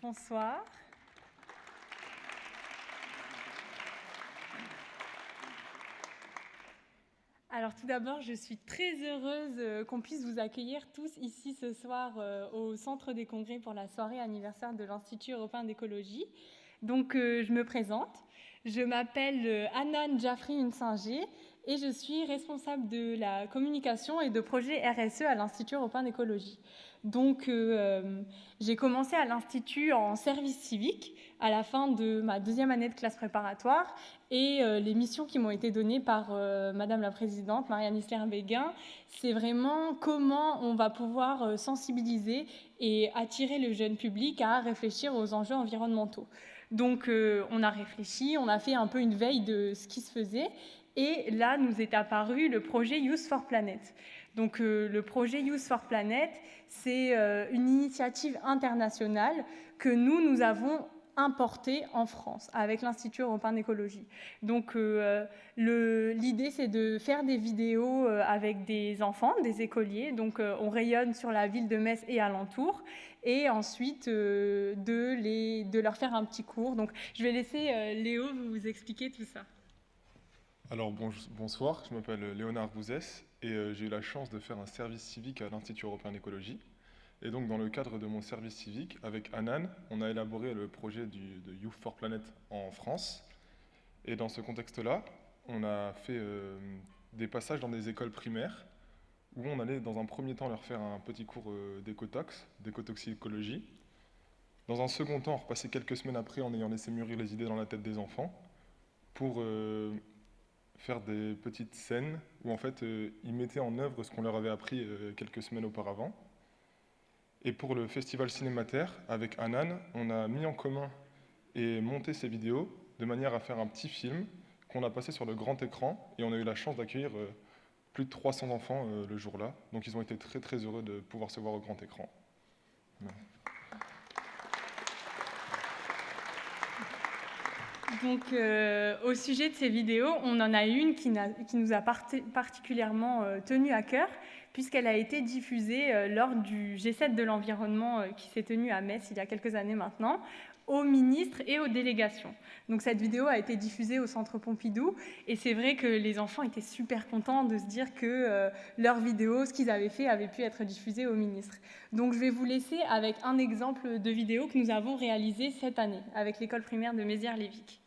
Bonsoir. Alors tout d'abord, je suis très heureuse qu'on puisse vous accueillir tous ici ce soir au Centre des Congrès pour la soirée anniversaire de l'Institut européen d'écologie. Donc je me présente. Je m'appelle Hanan Jaffry Nsinger et je suis responsable de la communication et de projet RSE à l'Institut européen d'écologie. Donc j'ai commencé à l'Institut en service civique à la fin de ma deuxième année de classe préparatoire et les missions qui m'ont été données par Madame la Présidente, Marianne Isler-Béguin, c'est vraiment comment on va pouvoir sensibiliser et attirer le jeune public à réfléchir aux enjeux environnementaux. Donc on a réfléchi, on a fait un peu une veille de ce qui se faisait et là nous est apparu le projet Youth for Planet. Donc le projet Youth for Planet, c'est une initiative internationale que nous avons importé en France avec l'Institut européen d'écologie. Donc l'idée c'est de faire des vidéos avec des enfants, des écoliers, donc on rayonne sur la ville de Metz et alentour, et ensuite de leur faire un petit cours. Donc je vais laisser Léo vous expliquer tout ça. Alors bonsoir, je m'appelle Léonard Bouzès et j'ai eu la chance de faire un service civique à l'Institut européen d'écologie. Et donc dans le cadre de mon service civique, avec Hanan, on a élaboré le projet de Youth for Planet en France. Et dans ce contexte-là, on a fait des passages dans des écoles primaires où on allait dans un premier temps leur faire un petit cours d'écotoxicologie. Dans un second temps, on repassait quelques semaines après en ayant laissé mûrir les idées dans la tête des enfants pour faire des petites scènes où en fait ils mettaient en œuvre ce qu'on leur avait appris quelques semaines auparavant. Et pour le festival cinémataire, avec Hanan, on a mis en commun et monté ces vidéos de manière à faire un petit film qu'on a passé sur le grand écran, et on a eu la chance d'accueillir plus de 300 enfants le jour-là. Donc ils ont été très très heureux de pouvoir se voir au grand écran. Ouais. Donc, au sujet de ces vidéos, on en a une qui nous a particulièrement tenu à cœur, puisqu'elle a été diffusée lors du G7 de l'environnement qui s'est tenu à Metz il y a quelques années maintenant, aux ministres et aux délégations. Donc cette vidéo a été diffusée au Centre Pompidou, et c'est vrai que les enfants étaient super contents de se dire que leur vidéo, ce qu'ils avaient fait, avait pu être diffusé aux ministres. Donc je vais vous laisser avec un exemple de vidéo que nous avons réalisé cette année avec l'école primaire de Mézières-Lévic.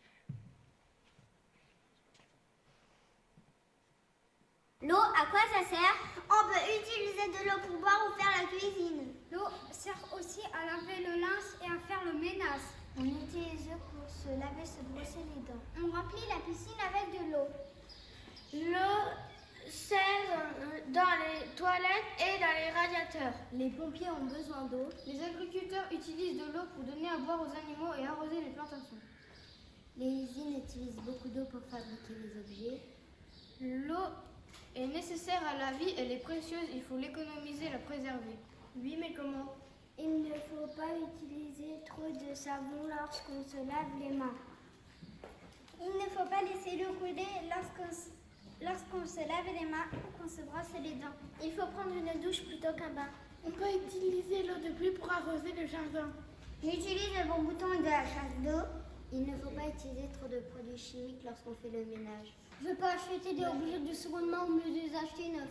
L'eau, à quoi ça sert? On peut utiliser de l'eau pour boire ou faire la cuisine. L'eau sert aussi à laver le linge et à faire le ménage. On utilise pour se laver, se brosser les dents. On remplit la piscine avec de l'eau. L'eau sert dans les toilettes et dans les radiateurs. Les pompiers ont besoin d'eau. Les agriculteurs utilisent de l'eau pour donner à boire aux animaux et arroser les plantations. Les usines utilisent beaucoup d'eau pour fabriquer les objets. L'eau est nécessaire à la vie, elle est précieuse, il faut l'économiser, la préserver. Oui, mais comment? Il ne faut pas utiliser trop de savon lorsqu'on se lave les mains. Il ne faut pas laisser l'eau couler lorsqu'on se lave les mains ou qu'on se brosse les dents. Il faut prendre une douche plutôt qu'un bain. On peut utiliser l'eau de pluie pour arroser le jardin. J'utilise le bon bouton de la chasse d'eau. Il ne faut pas utiliser trop de produits chimiques lorsqu'on fait le ménage. Je peux acheter des objets de seconde main au lieu de les acheter neufs.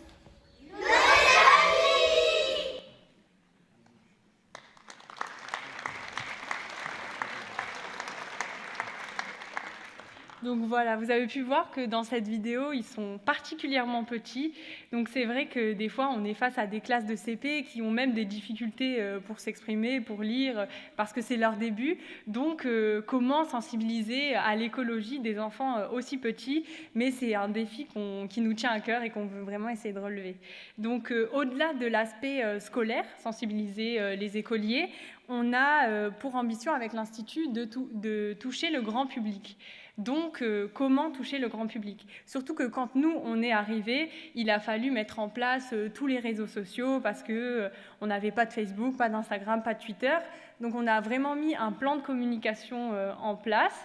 Donc voilà, vous avez pu voir que dans cette vidéo, ils sont particulièrement petits. Donc c'est vrai que des fois, on est face à des classes de CP qui ont même des difficultés pour s'exprimer, pour lire, parce que c'est leur début. Donc comment sensibiliser à l'écologie des enfants aussi petits? Mais c'est un défi qui nous tient à cœur et qu'on veut vraiment essayer de relever. Donc au-delà de l'aspect scolaire, sensibiliser les écoliers, on a pour ambition avec l'Institut de toucher le grand public. Donc, comment toucher le grand public? Surtout que quand nous, on est arrivés, il a fallu mettre en place tous les réseaux sociaux parce qu'on n'avait pas de Facebook, pas d'Instagram, pas de Twitter. Donc, on a vraiment mis un plan de communication en place.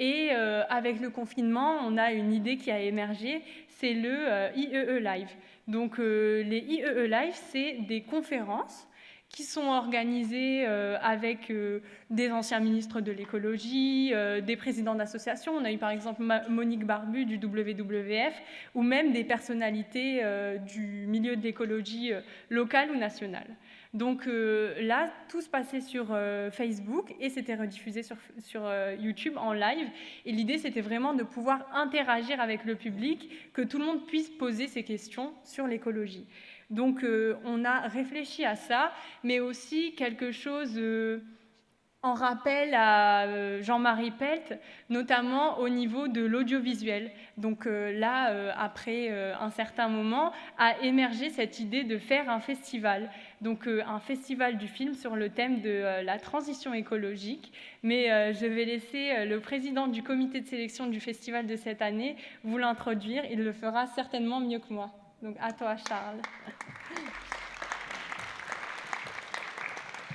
Et avec le confinement, on a une idée qui a émergé, c'est le IEE Live. Donc, les IEE Live, c'est des conférences qui sont organisés avec des anciens ministres de l'écologie, des présidents d'associations. On a eu par exemple Monique Barbu du WWF, ou même des personnalités du milieu de l'écologie locale ou nationale. Donc là, tout se passait sur Facebook et c'était rediffusé sur YouTube en live. Et l'idée, c'était vraiment de pouvoir interagir avec le public, que tout le monde puisse poser ses questions sur l'écologie. Donc on a réfléchi à ça, mais aussi quelque chose en rappel à Jean-Marie Pelt, notamment au niveau de l'audiovisuel. Donc là, après un certain moment, a émergé cette idée de faire un festival. Donc un festival du film sur le thème de la transition écologique. Mais je vais laisser le président du comité de sélection du festival de cette année vous l'introduire. Il le fera certainement mieux que moi. Donc à toi, Charles.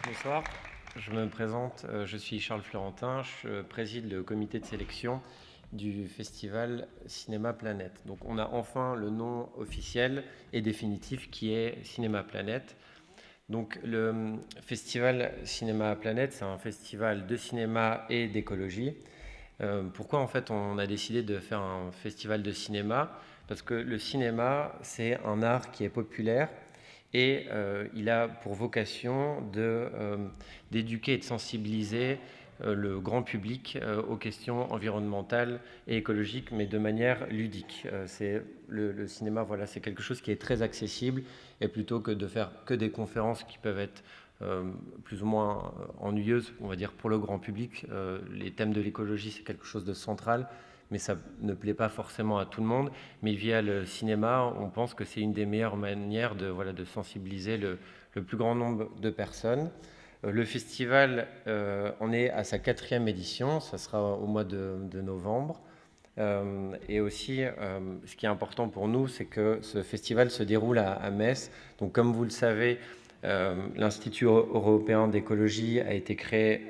Bonsoir, je me présente, je suis Charles Florentin, je préside le comité de sélection du festival Cinéma Planète. Donc on a enfin le nom officiel et définitif qui est Cinéma Planète. Donc le festival Cinéma Planète, c'est un festival de cinéma et d'écologie. Pourquoi en fait on a décidé de faire un festival de cinéma ? Parce que le cinéma, c'est un art qui est populaire et il a pour vocation d'éduquer et de sensibiliser le grand public aux questions environnementales et écologiques, mais de manière ludique. Le cinéma, voilà, c'est quelque chose qui est très accessible, et plutôt que de faire que des conférences qui peuvent être plus ou moins ennuyeuses, on va dire, pour le grand public, les thèmes de l'écologie, c'est quelque chose de central, mais ça ne plaît pas forcément à tout le monde. Mais via le cinéma, on pense que c'est une des meilleures manières de sensibiliser le plus grand nombre de personnes. Le festival en est à sa 4e édition, ça sera au mois de novembre. Et aussi, ce qui est important pour nous, c'est que ce festival se déroule à Metz. Donc, comme vous le savez, l'Institut européen d'écologie a été créé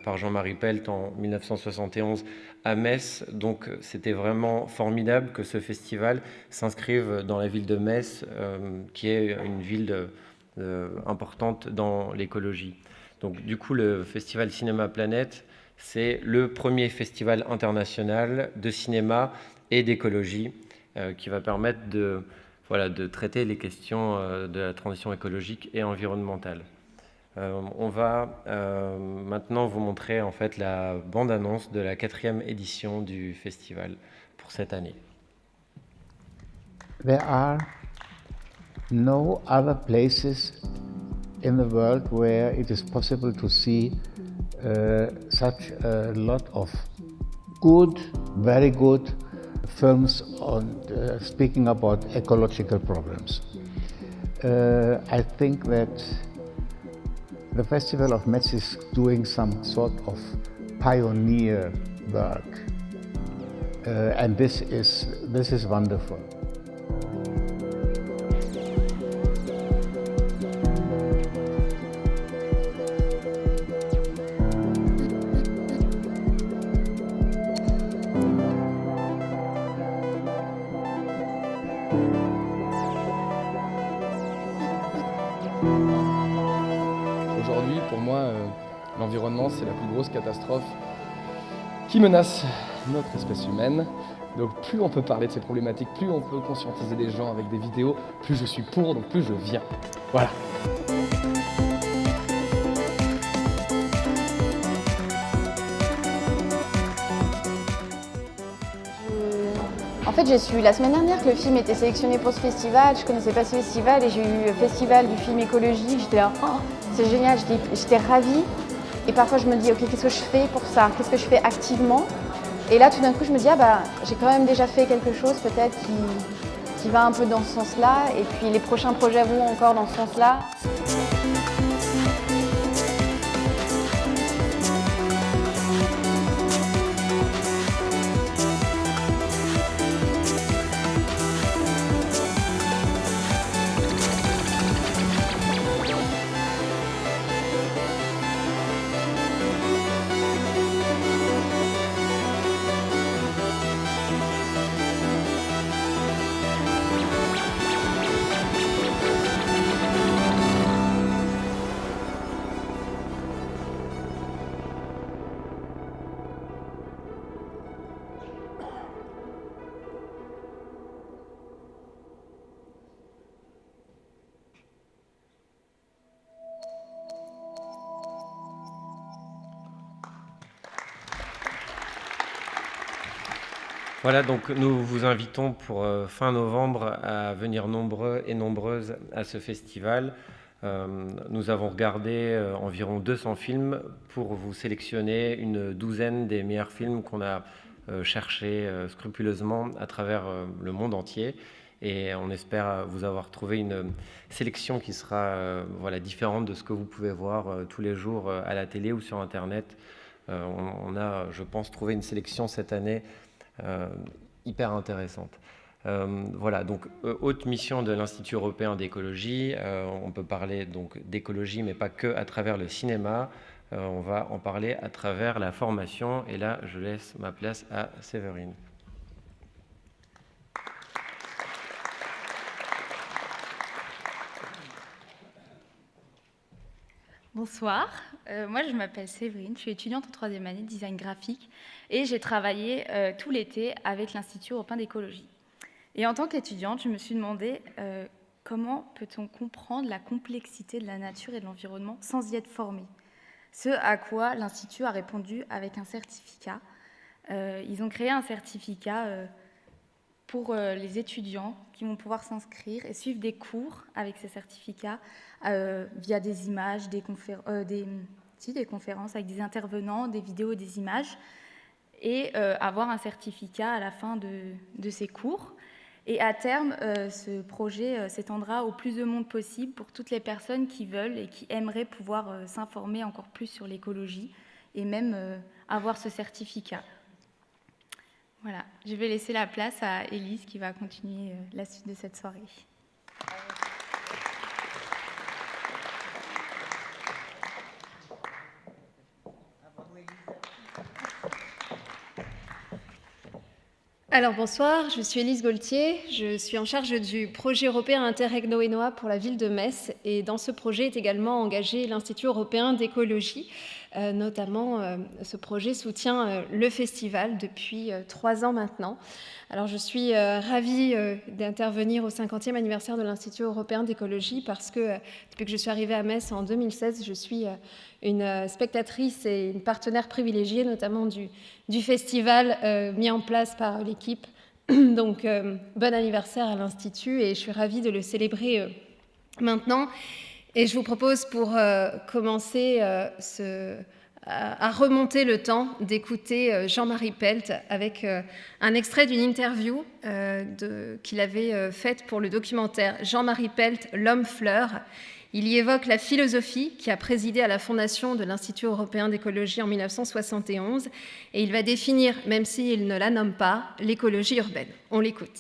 par Jean-Marie Pelt en 1971 à Metz. Donc, c'était vraiment formidable que ce festival s'inscrive dans la ville de Metz, qui est une ville importante dans l'écologie. Donc, du coup, le festival Cinéma Planète, c'est le premier festival international de cinéma et d'écologie qui va permettre de traiter les questions de la transition écologique et environnementale. On va maintenant vous montrer en fait la bande-annonce de la 4e édition du festival pour cette année. There are no other places in the world where it is possible to see such a lot of good, very good films on speaking about ecological problems. I think that the Festival of Metz is doing some sort of pioneer work, and this is wonderful. Aujourd'hui, pour moi, l'environnement, c'est la plus grosse catastrophe qui menace notre espèce humaine. Donc plus on peut parler de ces problématiques, plus on peut conscientiser des gens avec des vidéos, plus je suis pour, donc plus je viens. Voilà. En fait, j'ai su la semaine dernière que le film était sélectionné pour ce festival. Je ne connaissais pas ce festival et j'ai eu le festival du film écologique. J'étais là, oh, c'est génial, j'étais ravie. Et parfois, je me dis, ok, qu'est-ce que je fais pour ça? Qu'est-ce que je fais activement? Et là, tout d'un coup, je me dis, j'ai quand même déjà fait quelque chose peut-être qui va un peu dans ce sens-là. Et puis, les prochains projets vont encore dans ce sens-là. Voilà, donc nous vous invitons pour fin novembre à venir nombreux et nombreuses à ce festival. Nous avons regardé environ 200 films pour vous sélectionner une douzaine des meilleurs films qu'on a cherchés scrupuleusement à travers le monde entier. Et on espère vous avoir trouvé une sélection qui sera différente de ce que vous pouvez voir tous les jours à la télé ou sur Internet. On a, je pense, trouvé une sélection cette année hyper intéressante. Voilà, donc haute mission de l'Institut européen d'écologie. On peut parler donc d'écologie, mais pas que à travers le cinéma. On va en parler à travers la formation. Et là, je laisse ma place à Séverine. Bonsoir, moi je m'appelle Séverine, je suis étudiante en 3e année de design graphique et j'ai travaillé tout l'été avec l'Institut européen d'écologie. Et en tant qu'étudiante, je me suis demandé comment peut-on comprendre la complexité de la nature et de l'environnement sans y être formé. Ce à quoi l'Institut a répondu avec un certificat. Ils ont créé un certificat pour les étudiants qui vont pouvoir s'inscrire et suivre des cours avec ces certificats via des images, des conférences avec des intervenants, des vidéos, des images, et avoir un certificat à la fin de ces cours. Et à terme, ce projet s'étendra au plus de monde possible pour toutes les personnes qui veulent et qui aimeraient pouvoir s'informer encore plus sur l'écologie et même avoir ce certificat. Voilà, je vais laisser la place à Élise qui va continuer la suite de cette soirée. Alors bonsoir, je suis Élise Gaultier, je suis en charge du projet européen Interreg Noénois pour la ville de Metz et dans ce projet est également engagé l'Institut européen d'écologie. Notamment, ce projet soutient le festival depuis 3 ans maintenant. Alors je suis ravie d'intervenir au 50e anniversaire de l'Institut européen d'écologie parce que depuis que je suis arrivée à Metz en 2016, je suis une spectatrice et une partenaire privilégiée, notamment du festival mis en place par l'équipe. Donc bon anniversaire à l'Institut et je suis ravie de le célébrer maintenant. Et je vous propose pour commencer à remonter le temps d'écouter Jean-Marie Pelt avec un extrait d'une interview qu'il avait faite pour le documentaire Jean-Marie Pelt, L'homme fleur. Il y évoque la philosophie qui a présidé à la fondation de l'Institut européen d'écologie en 1971 et il va définir, même s'il ne la nomme pas, l'écologie urbaine. On l'écoute.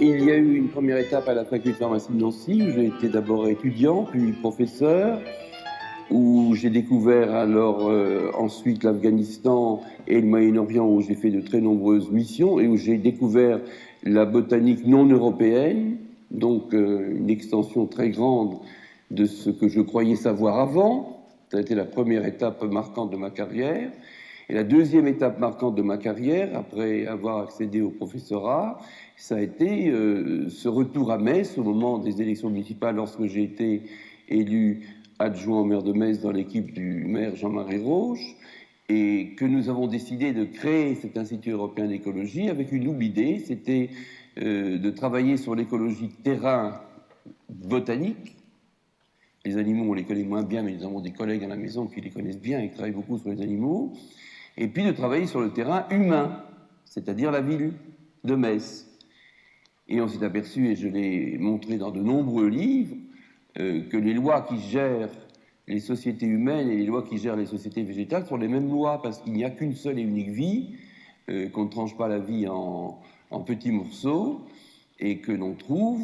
Il y a eu une première étape à la faculté de pharmacie de Nancy, où j'ai été d'abord étudiant, puis professeur, où j'ai découvert alors ensuite l'Afghanistan et le Moyen-Orient, où j'ai fait de très nombreuses missions, et où j'ai découvert la botanique non européenne, donc une extension très grande de ce que je croyais savoir avant. Ça a été la première étape marquante de ma carrière. Et la deuxième étape marquante de ma carrière, après avoir accédé au professorat, ça a été ce retour à Metz au moment des élections municipales, lorsque j'ai été élu adjoint au maire de Metz dans l'équipe du maire Jean-Marie Roche, et que nous avons décidé de créer cet Institut européen d'écologie avec une double idée, c'était de travailler sur l'écologie de terrain botanique. Les animaux, on les connaît moins bien, mais nous avons des collègues à la maison qui les connaissent bien et qui travaillent beaucoup sur les animaux. Et puis de travailler sur le terrain humain, c'est-à-dire la ville de Metz. Et on s'est aperçu, et je l'ai montré dans de nombreux livres, que les lois qui gèrent les sociétés humaines et les lois qui gèrent les sociétés végétales sont les mêmes lois, parce qu'il n'y a qu'une seule et unique vie, qu'on ne tranche pas la vie en petits morceaux, et que l'on trouve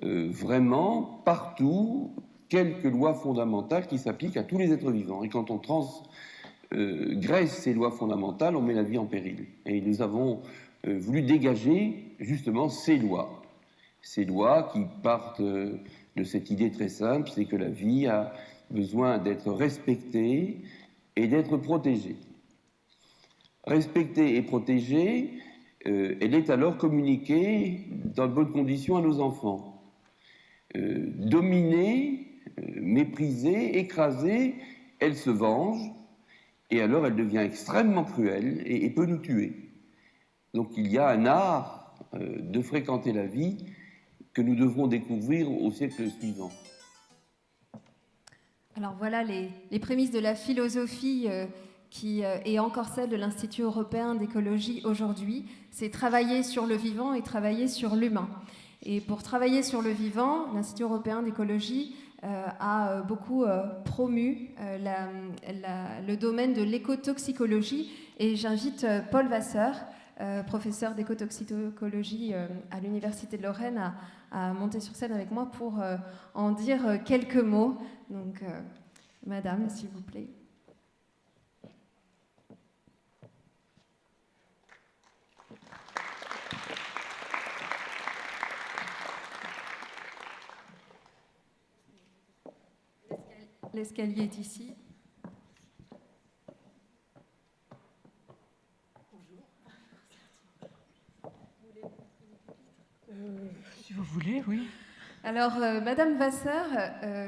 vraiment partout quelques lois fondamentales qui s'appliquent à tous les êtres vivants. Et quand on transgresse ces lois fondamentales, on met la vie en péril. Et nous avons voulu dégager justement ces lois qui partent de cette idée très simple, c'est que la vie a besoin d'être respectée et d'être protégée. Respectée et protégée, elle est alors communiquée dans de bonnes conditions à nos enfants. Dominée, méprisée, écrasée, elle se venge et alors elle devient extrêmement cruelle et peut nous tuer. Donc il y a un art de fréquenter la vie que nous devrons découvrir au siècle suivant. Alors voilà les prémices de la philosophie qui est encore celle de l'Institut européen d'écologie aujourd'hui. C'est travailler sur le vivant et travailler sur l'humain. Et pour travailler sur le vivant, l'Institut européen d'écologie a beaucoup promu le domaine de l'écotoxicologie. Et j'invite Paul Vasseur, professeur d'écotoxicologie à l'Université de Lorraine, à monter sur scène avec moi pour en dire quelques mots. Donc, madame, s'il vous plaît. L'escalier est ici. Si vous voulez, oui. Alors, Madame Vasseur,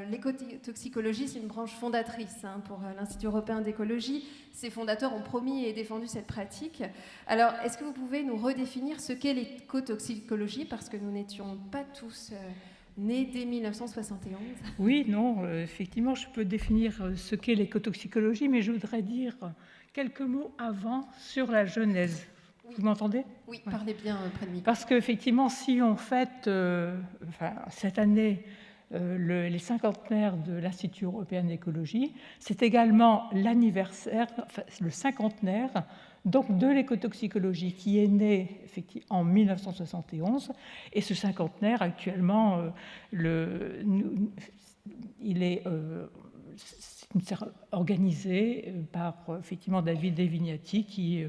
l'écotoxicologie, c'est une branche fondatrice pour l'Institut européen d'écologie. Ses fondateurs ont promis et défendu cette pratique. Alors, est-ce que vous pouvez nous redéfinir ce qu'est l'écotoxicologie, parce que nous n'étions pas tous nés dès 1971 ? Oui, non, effectivement, je peux définir ce qu'est l'écotoxicologie, mais je voudrais dire quelques mots avant sur la genèse. Vous m'entendez ? Oui, parlez bien près de micro. Parce qu'effectivement, si on fête cette année les cinquantenaires de l'Institut européen d'écologie, c'est également l'anniversaire, le cinquantenaire donc, de l'écotoxicologie qui est né effectivement en 1971. Et ce cinquantenaire, actuellement, il est organisé par effectivement David Devignati qui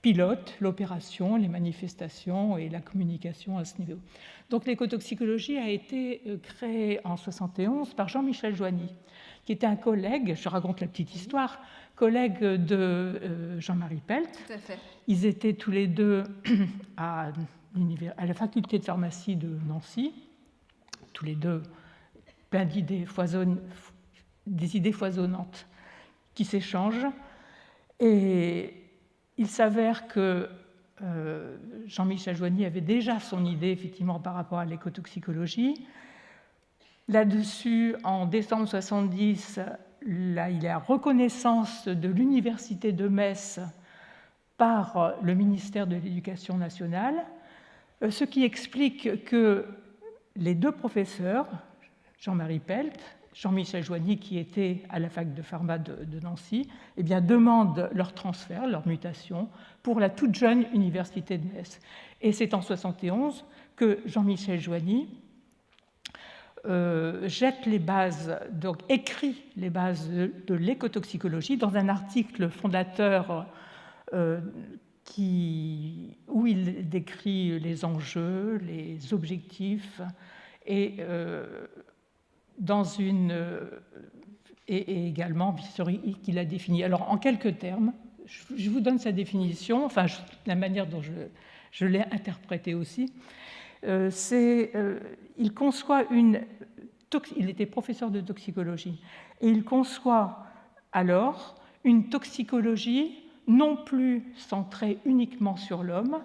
pilote l'opération, les manifestations et la communication à ce niveau. Donc l'écotoxicologie a été créée en 1971 par Jean-Michel Joigny, qui était un collègue, je raconte la petite histoire, collègue de Jean-Marie Pelt. Tout à fait. Ils étaient tous les deux à la faculté de pharmacie de Nancy, tous les deux plein d'idées des idées foisonnantes qui s'échangent. Et il s'avère que Jean-Michel Joigny avait déjà son idée, effectivement, par rapport à l'écotoxicologie. Là-dessus, en décembre 1970, il y a reconnaissance de l'Université de Metz par le ministère de l'Éducation nationale, ce qui explique que les deux professeurs, Jean-Marie Pelt, Jean-Michel Joigny, qui était à la fac de pharma de Nancy, eh bien, demandent leur transfert, leur mutation, pour la toute jeune Université de Metz. Et c'est en 1971 que Jean-Michel Joigny jette les bases, donc écrit les bases de l'écotoxicologie dans un article fondateur où il décrit les enjeux, les objectifs et et également qu'il a défini. Alors, en quelques termes, je vous donne sa définition, enfin, la manière dont je l'ai interprétée aussi. Il conçoit il était professeur de toxicologie, et il conçoit alors une toxicologie non plus centrée uniquement sur l'homme,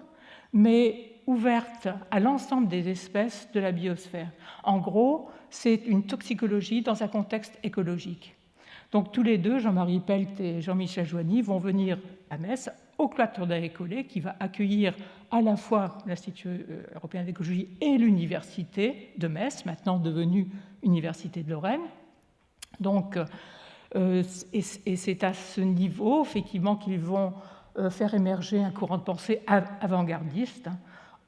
mais ouverte à l'ensemble des espèces de la biosphère. En gros, c'est une toxicologie dans un contexte écologique. Donc tous les deux, Jean-Marie Pelt et Jean-Michel Joigny, vont venir à Metz, au cloître de la Récollet, qui va accueillir à la fois l'Institut européen d'écologie et l'Université de Metz, maintenant devenue Université de Lorraine. Donc, et c'est à ce niveau, effectivement, qu'ils vont faire émerger un courant de pensée avant-gardiste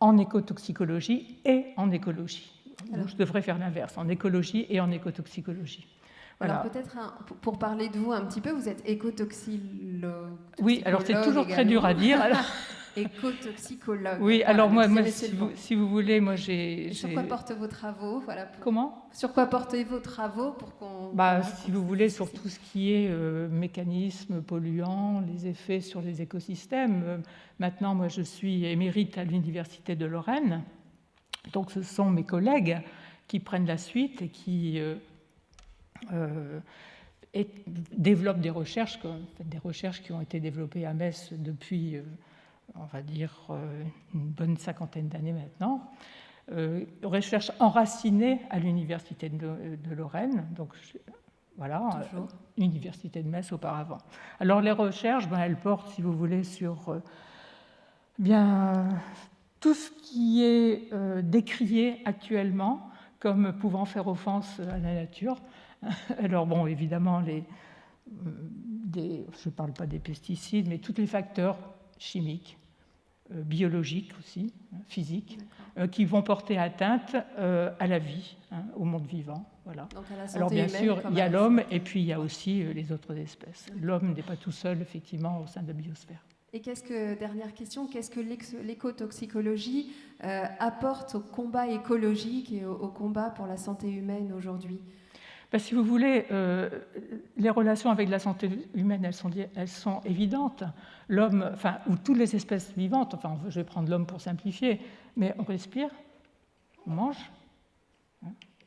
en écotoxicologie et en écologie. Alors, je devrais faire l'inverse, en écologie et en écotoxicologie. Voilà. Alors peut-être, pour parler de vous un petit peu, vous êtes écotoxicologue. Oui, alors c'est toujours très dur à dire. Alors... Écotoxicologue. Oui, alors moi si vous voulez, moi j'ai... Sur quoi portent vos travaux, voilà, Comment ? Sur quoi portez vos travaux pour qu'on... Si vous voulez, sur tout ce qui est mécanismes polluants, les effets sur les écosystèmes. Maintenant, moi je suis émérite à l'Université de Lorraine, donc ce sont mes collègues qui prennent la suite et qui et développe des recherches qui ont été développées à Metz depuis, on va dire, une bonne 50aine d'années maintenant. Recherche enracinée à l'Université de Lorraine, donc voilà, l'Université de Metz auparavant. Alors les recherches, elles portent, si vous voulez, sur tout ce qui est décrié actuellement comme pouvant faire offense à la nature. Alors bon, évidemment, je ne parle pas des pesticides, mais tous les facteurs chimiques, biologiques aussi, physiques, qui vont porter atteinte à la vie, au monde vivant. Voilà. Donc à la santé alors bien humaine, sûr, il y a l'homme et puis il y a aussi les autres espèces. L'homme n'est pas tout seul, effectivement, au sein de la biosphère. Et dernière question, qu'est-ce que l'écotoxicologie apporte au combat écologique et au combat pour la santé humaine aujourd'hui ? Si vous voulez, les relations avec la santé humaine, elles sont évidentes. L'homme, ou toutes les espèces vivantes, je vais prendre l'homme pour simplifier, mais on respire, on mange,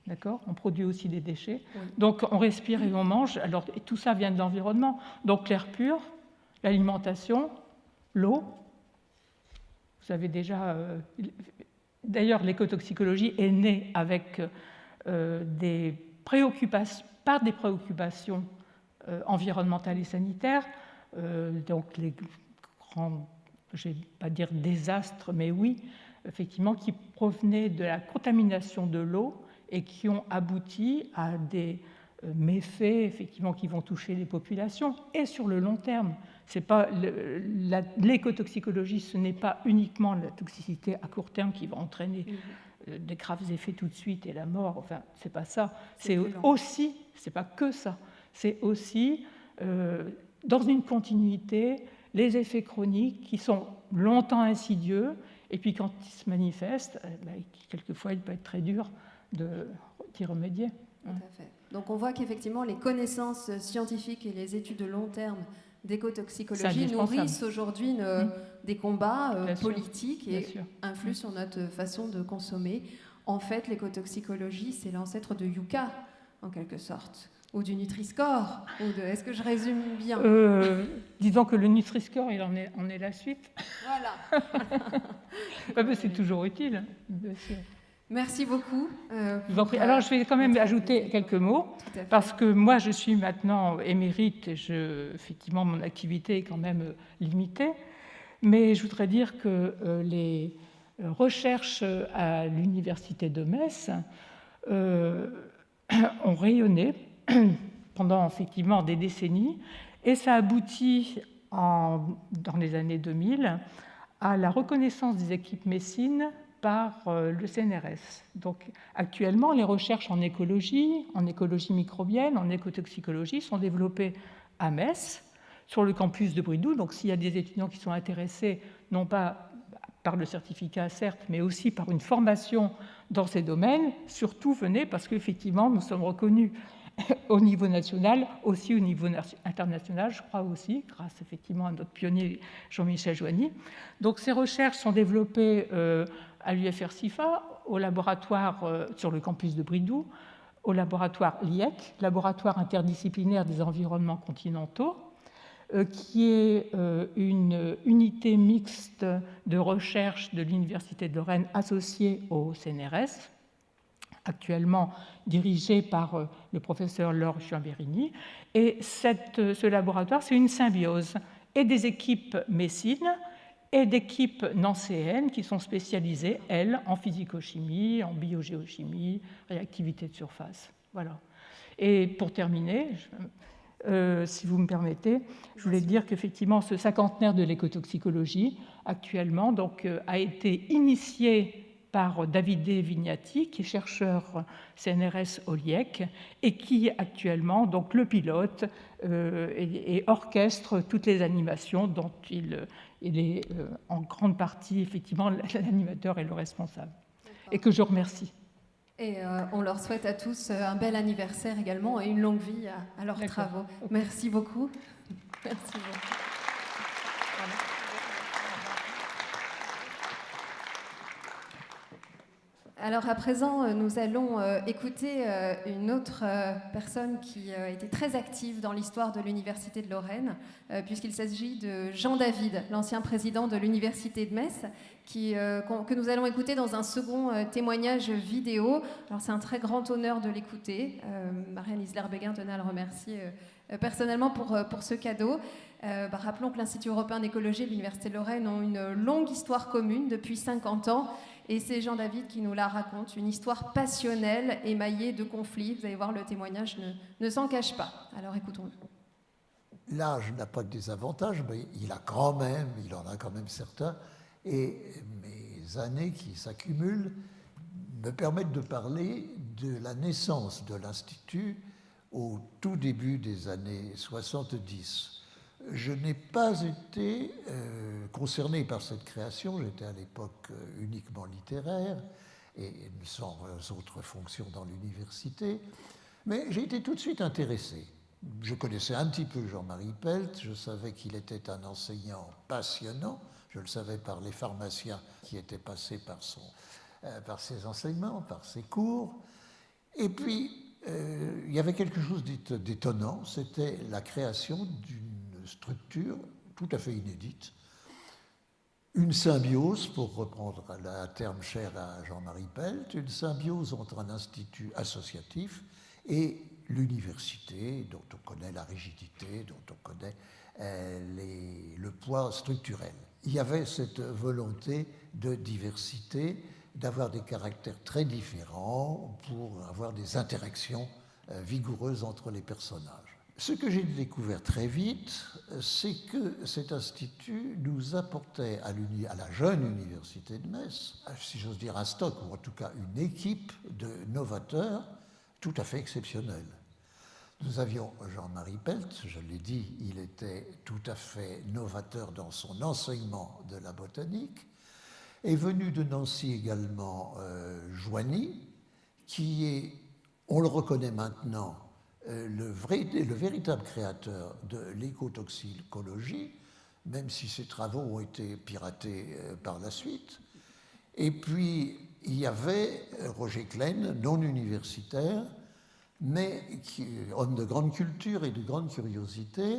d'accord ? On produit aussi des déchets. Oui. Donc on respire et on mange, et tout ça vient de l'environnement. Donc l'air pur, l'alimentation, l'eau. Vous avez déjà... D'ailleurs, l'écotoxicologie est née avec des préoccupations environnementales et sanitaires, donc les grands, je ne vais pas dire désastres, mais oui, effectivement, qui provenaient de la contamination de l'eau et qui ont abouti à des méfaits, effectivement, qui vont toucher les populations, et sur le long terme. C'est pas l'écotoxicologie, ce n'est pas uniquement la toxicité à court terme qui va entraîner des graves effets tout de suite et la mort, c'est pas ça. C'est aussi, c'est pas que ça, c'est aussi, dans une continuité, les effets chroniques qui sont longtemps insidieux, et puis quand ils se manifestent, quelquefois il peut être très dur d'y remédier. Tout à fait. Donc on voit qu'effectivement les connaissances scientifiques et les études de long terme d'écotoxicologie nourrissent aujourd'hui des combats politiques et influent sur notre façon de consommer. En fait, l'écotoxicologie, c'est l'ancêtre de Yucca, en quelque sorte, ou du Nutri-Score. Est-ce que je résume bien ? Disons que le Nutri-Score, il en est la suite. Voilà. C'est toujours utile, bien sûr. Merci beaucoup. Alors, je vais quand même ajouter quelques mots, parce que moi, je suis maintenant émérite, et effectivement, mon activité est quand même limitée, mais je voudrais dire que les recherches à l'Université de Metz ont rayonné pendant effectivement des décennies, et ça aboutit dans les années 2000 à la reconnaissance des équipes messines par le CNRS. Donc, actuellement, les recherches en écologie microbienne, en écotoxicologie sont développées à Metz, sur le campus de Bridoux. Donc, s'il y a des étudiants qui sont intéressés, non pas par le certificat, certes, mais aussi par une formation dans ces domaines, surtout venez, parce qu'effectivement, nous sommes reconnus au niveau national, aussi au niveau international, je crois aussi, grâce effectivement à notre pionnier Jean-Michel Joigny. Donc, ces recherches sont développées à l'UFR-CIFA, au laboratoire sur le campus de Bridoux, au laboratoire LIEC, laboratoire interdisciplinaire des environnements continentaux, qui est une unité mixte de recherche de l'Université de Lorraine associée au CNRS, actuellement dirigée par le professeur Laure Chambérini. Et ce laboratoire, c'est une symbiose et des équipes messines et d'équipes nancéennes qui sont spécialisées, elles, en physico-chimie, en biogéochimie, réactivité de surface. Voilà. Et pour terminer, si vous me permettez, je voulais dire qu'effectivement, ce cinquantenaire de l'écotoxicologie, actuellement, a été initié par Davide Vignati, qui est chercheur CNRS au LIEC, et qui actuellement le pilote et orchestre toutes les animations dont il est en grande partie, effectivement, l'animateur et le responsable. Et que je remercie. Et on leur souhaite à tous un bel anniversaire également et une longue vie à leurs travaux. Merci beaucoup. Merci beaucoup. Alors à présent, nous allons écouter une autre personne qui était très active dans l'histoire de l'Université de Lorraine, puisqu'il s'agit de Jean David, l'ancien président de l'Université de Metz, que nous allons écouter dans un second témoignage vidéo. Alors c'est un très grand honneur de l'écouter. Marianne Isler-Béguin tenait à le remercier personnellement pour ce cadeau. Rappelons que l'Institut européen d'écologie et l'Université de Lorraine ont une longue histoire commune depuis 50 ans. Et c'est Jean David qui nous la raconte, une histoire passionnelle, émaillée de conflits. Vous allez voir, le témoignage ne s'en cache pas. Alors écoutons-le. L'âge n'a pas que des avantages, mais il en a quand même certains. Et mes années qui s'accumulent me permettent de parler de la naissance de l'Institut au tout début des années 70. Je n'ai pas été concerné par cette création, j'étais à l'époque uniquement littéraire et sans autres fonctions dans l'université, mais j'ai été tout de suite intéressé. Je connaissais un petit peu Jean-Marie Pelt, je savais qu'il était un enseignant passionnant, je le savais par les pharmaciens qui étaient passés par ses enseignements, par ses cours, et puis il y avait quelque chose d'étonnant, c'était la création d'une structure tout à fait inédite, une symbiose, pour reprendre un terme cher à Jean-Marie Pelt, une symbiose entre un institut associatif et l'université, dont on connaît la rigidité, dont on connaît le poids structurel. Il y avait cette volonté de diversité, d'avoir des caractères très différents pour avoir des interactions vigoureuses entre les personnages. Ce que j'ai découvert très vite, c'est que cet institut nous apportait à la jeune université de Metz, si j'ose dire un stock, ou en tout cas une équipe de novateurs tout à fait exceptionnels. Nous avions Jean-Marie Pelt, je l'ai dit, il était tout à fait novateur dans son enseignement de la botanique. Est venu de Nancy également Joigny, qui est, on le reconnaît maintenant, le véritable créateur de l'écotoxicologie, même si ses travaux ont été piratés par la suite. Et puis, il y avait Roger Klein, non universitaire, mais homme de grande culture et de grande curiosité,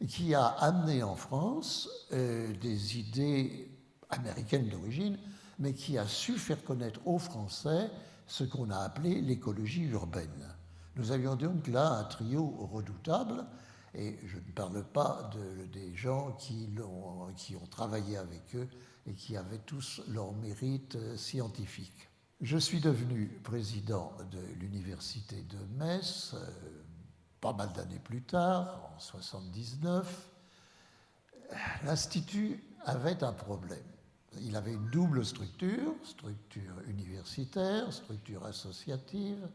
qui a amené en France des idées américaines d'origine, mais qui a su faire connaître aux Français ce qu'on a appelé l'écologie urbaine. Nous avions donc là un trio redoutable, et je ne parle pas des gens qui ont travaillé avec eux et qui avaient tous leur mérite scientifique. Je suis devenu président de l'université de Metz pas mal d'années plus tard, en 1979. L'Institut avait un problème. Il avait une double structure universitaire, structure associative,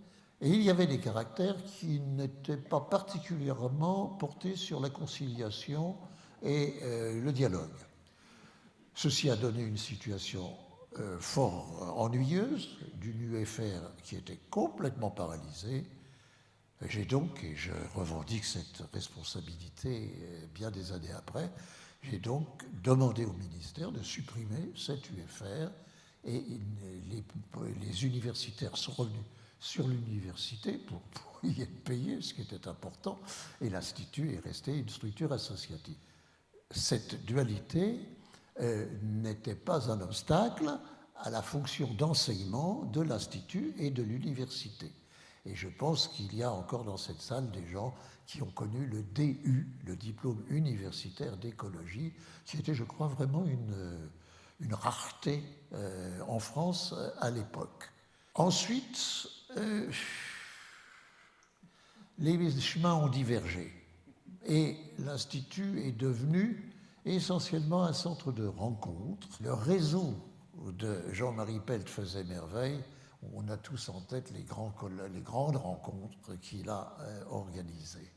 et il y avait des caractères qui n'étaient pas particulièrement portés sur la conciliation et le dialogue. Ceci a donné une situation fort ennuyeuse d'une UFR qui était complètement paralysée. J'ai donc, et je revendique cette responsabilité bien des années après, j'ai donc demandé au ministère de supprimer cette UFR et les universitaires sont revenus sur l'université pour y être payés, ce qui était important, et l'Institut est resté une structure associative. Cette dualité n'était pas un obstacle à la fonction d'enseignement de l'Institut et de l'université. Et je pense qu'il y a encore dans cette salle des gens qui ont connu le DU, le diplôme universitaire d'écologie, qui était, je crois, vraiment une rareté en France à l'époque. Ensuite, les chemins ont divergé et l'Institut est devenu essentiellement un centre de rencontres. Le réseau de Jean-Marie Pelt faisait merveille. On a tous en tête les grandes rencontres qu'il a organisées.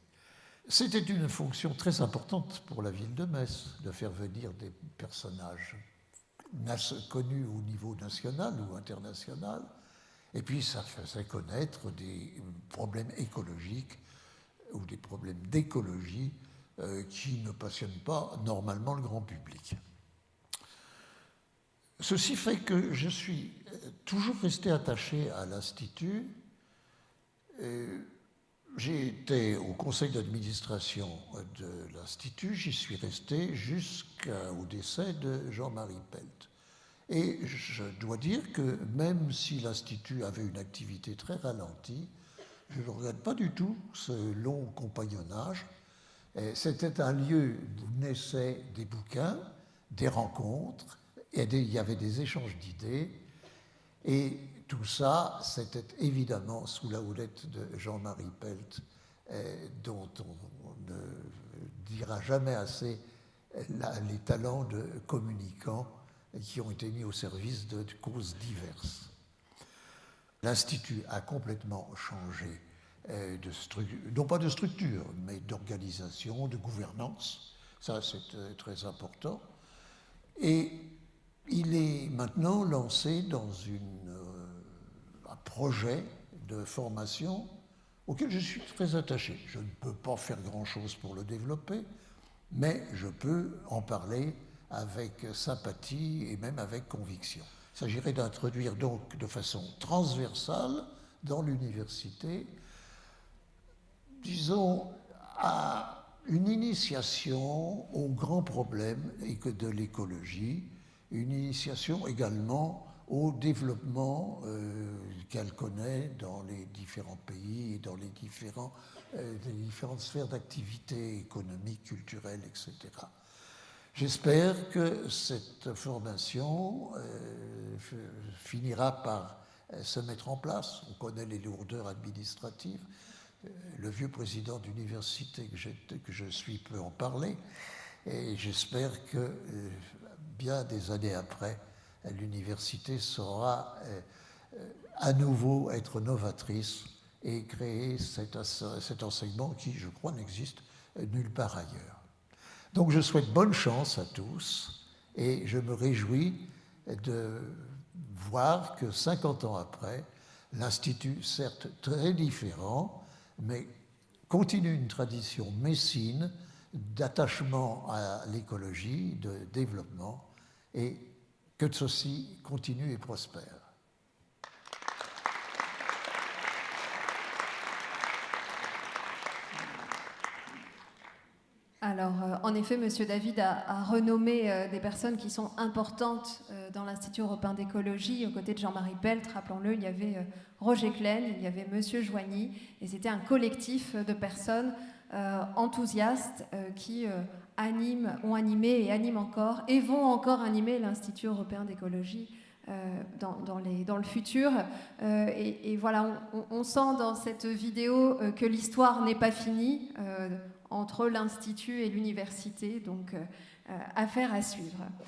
C'était une fonction très importante pour la ville de Metz, de faire venir des personnages connus au niveau national ou international, et puis ça faisait connaître des problèmes écologiques ou des problèmes d'écologie qui ne passionnent pas normalement le grand public. Ceci fait que je suis toujours resté attaché à l'Institut. J'ai été au conseil d'administration de l'Institut, j'y suis resté jusqu'au décès de Jean-Marie Pelt. Et je dois dire que même si l'Institut avait une activité très ralentie, je ne regrette pas du tout ce long compagnonnage. C'était un lieu où naissaient des bouquins, des rencontres, et il y avait des échanges d'idées. Et tout ça, c'était évidemment sous la houlette de Jean-Marie Pelt, dont on ne dira jamais assez les talents de communicants qui ont été mis au service de causes diverses. L'Institut a complètement changé, non pas de structure, mais d'organisation, de gouvernance. Ça, c'est très important. Et il est maintenant lancé dans un projet de formation auquel je suis très attaché. Je ne peux pas faire grand-chose pour le développer, mais je peux en parler avec sympathie et même avec conviction. Il s'agirait d'introduire donc de façon transversale dans l'université, disons, à une initiation aux grands problèmes de l'écologie, une initiation également au développement qu'elle connaît dans les différents pays et dans les différentes sphères d'activité économique, culturelle, etc. J'espère que cette formation finira par se mettre en place. On connaît les lourdeurs administratives. Le vieux président d'université que je suis peut en parler. Et j'espère que bien des années après, l'université saura à nouveau être novatrice et créer cet enseignement qui, je crois, n'existe nulle part ailleurs. Donc je souhaite bonne chance à tous et je me réjouis de voir que 50 ans après, l'Institut, certes très différent, mais continue une tradition messine d'attachement à l'écologie, de développement, et que ceci continue et prospère. Alors, en effet, M. David a renommé des personnes qui sont importantes dans l'Institut européen d'écologie. Aux côtés de Jean-Marie Pelt, rappelons-le, il y avait Roger Klein, il y avait M. Joigny, et c'était un collectif de personnes enthousiastes qui ont animé et animent encore, et vont encore animer l'Institut européen d'écologie dans le futur. Et voilà, on sent dans cette vidéo que l'histoire n'est pas finie entre l'Institut et l'université, donc affaire à suivre.